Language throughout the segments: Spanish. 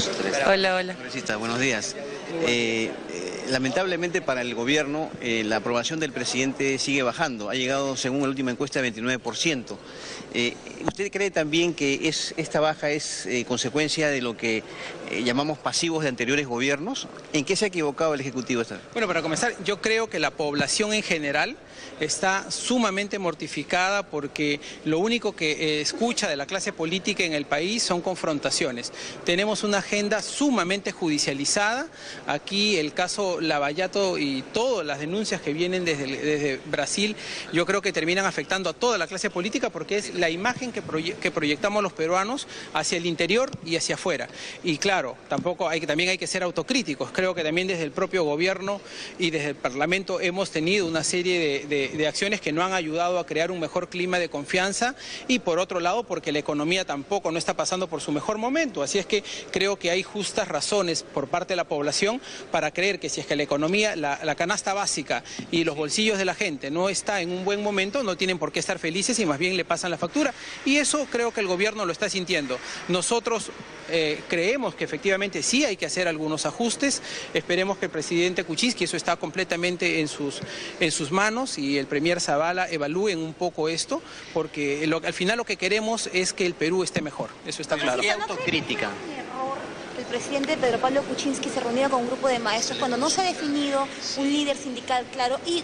dos, tres. Hola, hola. Congresista, buenos días. Lamentablemente para el gobierno la aprobación del presidente sigue bajando. Ha llegado, según la última encuesta, a 29%. ¿Usted cree también que esta baja es consecuencia de lo que llamamos pasivos de anteriores gobiernos? ¿En qué se ha equivocado el Ejecutivo esta vez? Bueno, para comenzar, yo creo que la población en general está sumamente mortificada porque lo único que escucha de la clase política en el país son confrontaciones. Tenemos una agenda sumamente judicializada. Aquí el caso Lavallato y todas las denuncias que vienen desde Brasil, yo creo que terminan afectando a toda la clase política porque es la imagen que proyectamos los peruanos hacia el interior y hacia afuera. Y claro, también hay que ser autocríticos. Creo que también desde el propio gobierno y desde el Parlamento hemos tenido una serie de acciones que no han ayudado a crear un mejor clima de confianza y por otro lado porque la economía tampoco no está pasando por su mejor momento. Así es que creo que hay justas razones por parte de la población para creer que si es que la economía, la canasta básica y los bolsillos de la gente no está en un buen momento, no tienen por qué estar felices y más bien le pasan la factura. Y eso creo que el gobierno lo está sintiendo. Nosotros creemos que efectivamente sí hay que hacer algunos ajustes. Esperemos que el presidente Kuczynski, eso está completamente en sus manos, y el premier Zabala evalúen un poco esto, porque al final lo que queremos es que el Perú esté mejor. Eso está claro. ¿Qué autocrítica? El presidente Pedro Pablo Kuczynski se reuniera con un grupo de maestros cuando no se ha definido un líder sindical claro y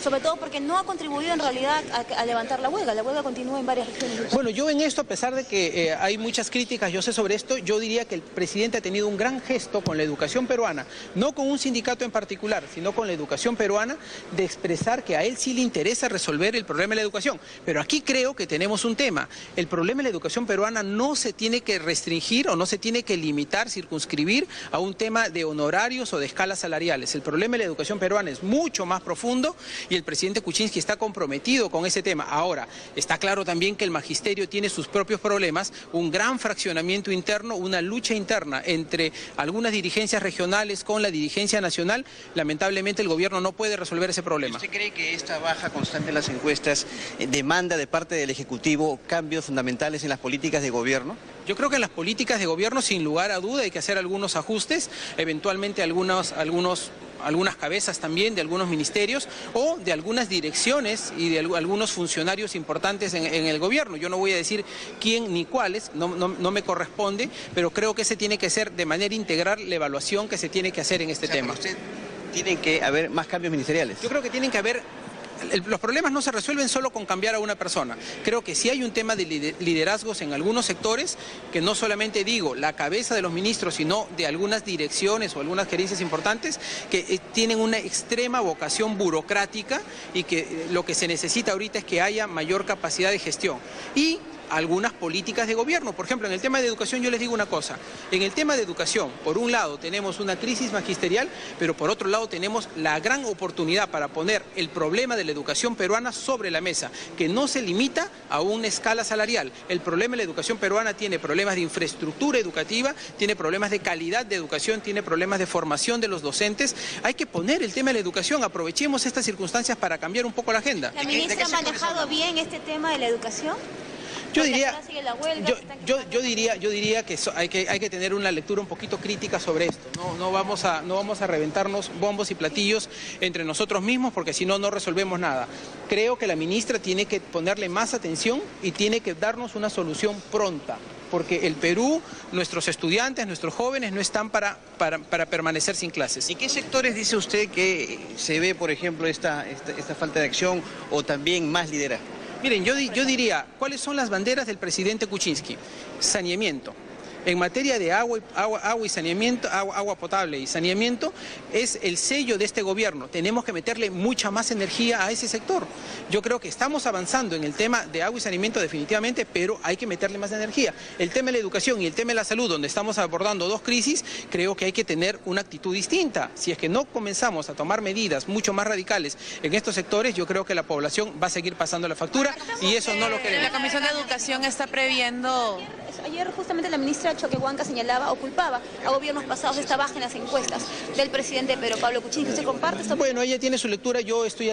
sobre todo porque no ha contribuido en realidad a levantar la huelga continúa en varias regiones. Bueno, yo en esto, a pesar de que hay muchas críticas, yo sé sobre esto, yo diría que el presidente ha tenido un gran gesto con la educación peruana, no con un sindicato en particular, sino con la educación peruana, de expresar que a él sí le interesa resolver el problema de la educación. Pero aquí creo que tenemos un tema. El problema de la educación peruana no se tiene que restringir o no se tiene que limitar, circunscribir a un tema de honorarios o de escalas salariales. El problema de la educación peruana es mucho más profundo y el presidente Kuczynski está comprometido con ese tema. Ahora, está claro también que el magisterio tiene sus propios problemas, un gran fraccionamiento interno, una lucha interna entre algunas dirigencias regionales con la dirigencia nacional. Lamentablemente el gobierno no puede resolver ese problema. ¿Usted cree que esta baja constante en las encuestas demanda de parte del Ejecutivo cambios fundamentales en las políticas de gobierno? Yo creo que en las políticas de gobierno, sin lugar a duda, hay que hacer algunos ajustes, eventualmente algunas cabezas también de algunos ministerios o de algunas direcciones y de algunos funcionarios importantes en el gobierno. Yo no voy a decir quién ni cuáles, no me corresponde, pero creo que ese tiene que ser de manera integral la evaluación que se tiene que hacer en este tema. Usted, ¿tienen que haber más cambios ministeriales? Yo creo que tienen que haber... Los problemas no se resuelven solo con cambiar a una persona. Creo que sí hay un tema de liderazgos en algunos sectores, que no solamente digo la cabeza de los ministros, sino de algunas direcciones o algunas gerencias importantes que tienen una extrema vocación burocrática y que lo que se necesita ahorita es que haya mayor capacidad de gestión. Y algunas políticas de gobierno. Por ejemplo, en el tema de educación yo les digo una cosa. En el tema de educación, por un lado tenemos una crisis magisterial, pero por otro lado tenemos la gran oportunidad para poner el problema de la educación peruana sobre la mesa, que no se limita a una escala salarial. El problema de la educación peruana tiene problemas de infraestructura educativa, tiene problemas de calidad de educación, tiene problemas de formación de los docentes. Hay que poner el tema de la educación. Aprovechemos estas circunstancias para cambiar un poco la agenda. ¿La ministra ha manejado bien este tema de la educación? Yo diría que hay que tener una lectura un poquito crítica sobre esto. No vamos a reventarnos bombos y platillos entre nosotros mismos, porque si no, no resolvemos nada. Creo que la ministra tiene que ponerle más atención y tiene que darnos una solución pronta, porque el Perú, nuestros estudiantes, nuestros jóvenes no están para permanecer sin clases. ¿En qué sectores dice usted que se ve, por ejemplo, esta falta de acción o también más liderazgo? Miren, yo diría, ¿cuáles son las banderas del presidente Kuczynski? Saneamiento. En materia de agua y saneamiento, agua potable y saneamiento, es el sello de este gobierno. Tenemos que meterle mucha más energía a ese sector. Yo creo que estamos avanzando en el tema de agua y saneamiento definitivamente, pero hay que meterle más energía. El tema de la educación y el tema de la salud, donde estamos abordando dos crisis, creo que hay que tener una actitud distinta. Si es que no comenzamos a tomar medidas mucho más radicales en estos sectores, yo creo que la población va a seguir pasando la factura y eso no lo queremos. La Comisión de Educación está previendo... Ayer justamente la ministra hecho que Huanca señalaba o culpaba a gobiernos pasados de esta baja en las encuestas del presidente Pedro Pablo Kuczynski. ¿Usted comparte esta opinión? Bueno, ella tiene su lectura, yo estoy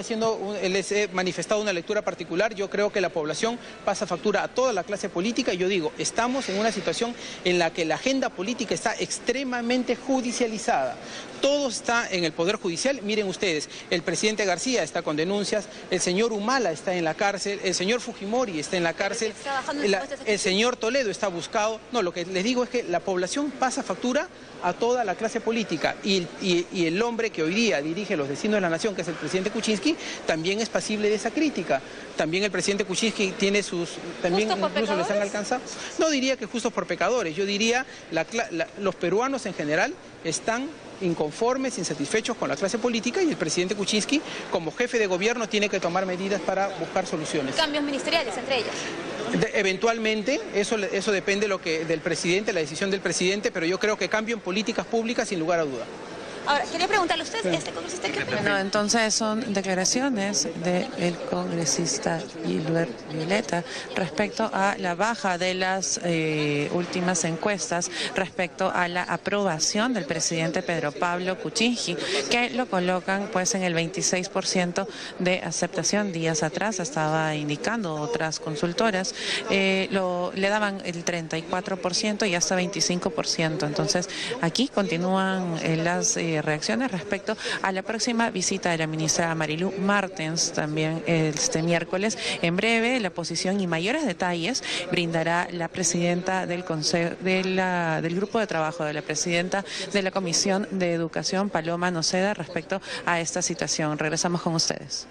les he manifestado una lectura particular. Yo creo que la población pasa factura a toda la clase política. Yo digo, estamos en una situación en la que la agenda política está extremadamente judicializada. Todo está en el Poder Judicial. Miren ustedes, el presidente García está con denuncias, el señor Humala está en la cárcel, el señor Fujimori está en la cárcel, el señor Toledo está buscado. No, lo que les digo es que la población pasa factura a toda la clase política y el hombre que hoy día dirige los destinos de la nación, que es el presidente Kuczynski, también es pasible de esa crítica. También el presidente Kuczynski tiene también incluso les han alcanzado. No diría que justos por pecadores, yo diría los peruanos en general están inconformes, insatisfechos con la clase política y el presidente Kuczynski, como jefe de gobierno, tiene que tomar medidas para buscar soluciones. Cambios ministeriales entre ellas. Eventualmente, eso depende del presidente, la decisión del presidente, pero yo creo que cambio en políticas públicas sin lugar a duda. Ahora, quería preguntarle a usted, congresista, ¿qué opina? Bueno, entonces son declaraciones del congresista Gilbert Violeta respecto a la baja de las últimas encuestas, respecto a la aprobación del presidente Pedro Pablo Kuczynski, que lo colocan pues en el 26% de aceptación. Días atrás estaba indicando otras consultoras, le daban el 34% y hasta 25%. Entonces, aquí continúan las reacciones respecto a la próxima visita de la ministra Marilu Martens también este miércoles. En breve, la posición y mayores detalles brindará la presidenta del Consejo, del Grupo de Trabajo, de la presidenta de la Comisión de Educación, Paloma Noceda, respecto a esta situación. Regresamos con ustedes.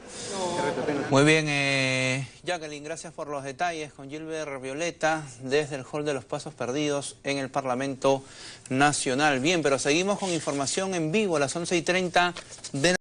Muy bien, Jacqueline, gracias por los detalles con Gilbert Violeta desde el Hall de los Pasos Perdidos en el Parlamento Nacional. Bien, pero seguimos con información en vivo a las 11:30 de